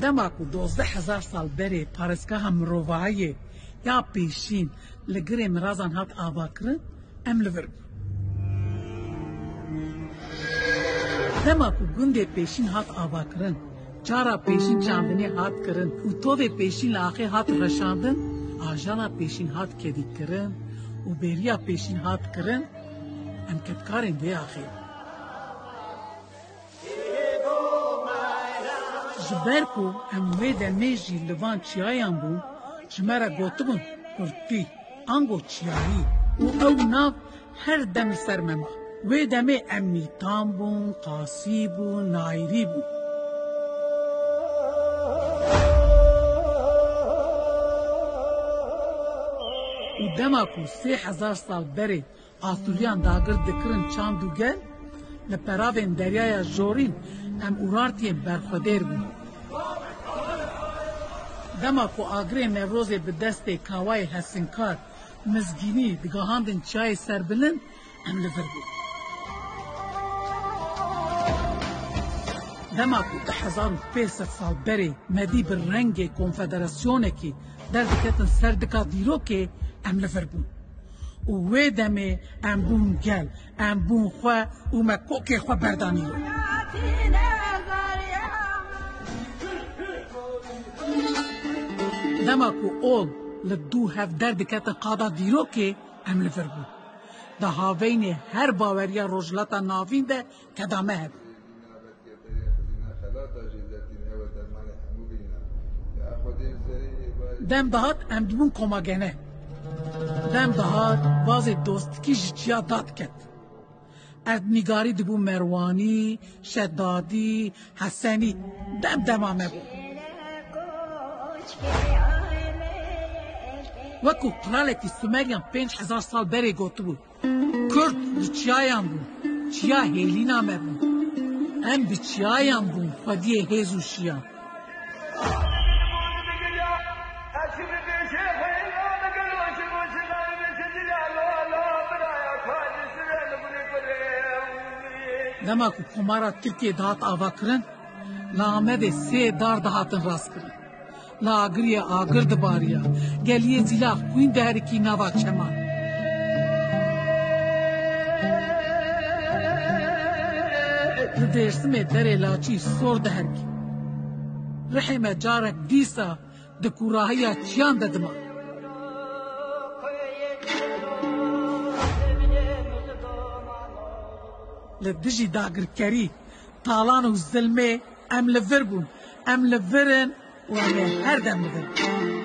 دما کو 12000 سال بری پارسگاه مروایی یا پیشین لگری مرازان هات آوا کرن ام لور دما کو گنده پیشین هات آوا کرن چارا پیشین چاندنی هات کرن و توی پیشین لاخی هات رشاندن آجانا پیشین هات کدی کرن و بریا پیشین هات کرن ام کتکارن دی آخی جبر کو ام وید میجی لوان چیایان بو جمرا گوتبون کرتی انگو چیایی و او ناف هر دم سرمما وید می امیتان بون قاسی بون نایری بون و دما کو 3000 سال بری آسوریان داگر دکرن چاندو گل لپراوین دریای جورین ام اورارتی برخودیر بون دما کو آگری نوروز به دست کاوای حسنکار مزگینی دگاهاندن چای سربلن ام لور بود دما کو 1500 سال بری مدی بر رنگ کنفدراسیونه کی در دکتن سردکا دیرو که ام لور بود و وی دمه ام بون گل ام بون خواه و مکوک خواه بردانی رو دما کو اول لدو هفدر دکتن قادا دیرو که ام لور بود ده هاوین هر باوریا روجلاتا ناوین ده کدامه هب دم دهات ام دیمون کماگنه دم دهات باز دوستکی جچیا داد کت اردنگاری دبو مروانی شدادی حسنی دم دمامه بود وکو قرالکی سومریان 5000 سال بری گوتو بود کرد چیایان بود چیا هیلینا مه بود ام بی چیایان بود خودی هیزو شیان دما کو کمارا ترکیه دهات آوا کرن لامه 3 دار دهاتن راست کرن لاغریه آگر دباریا گلیه زیلا خوین دهرکی نوا چمان لدرسمه دره لاچی سور دهرکی رحمه جارک دیسا دکوراهیا چیان ددما لدجی داگر کری طالان و ظلمه ام لور بون ام لورن و هر دم لور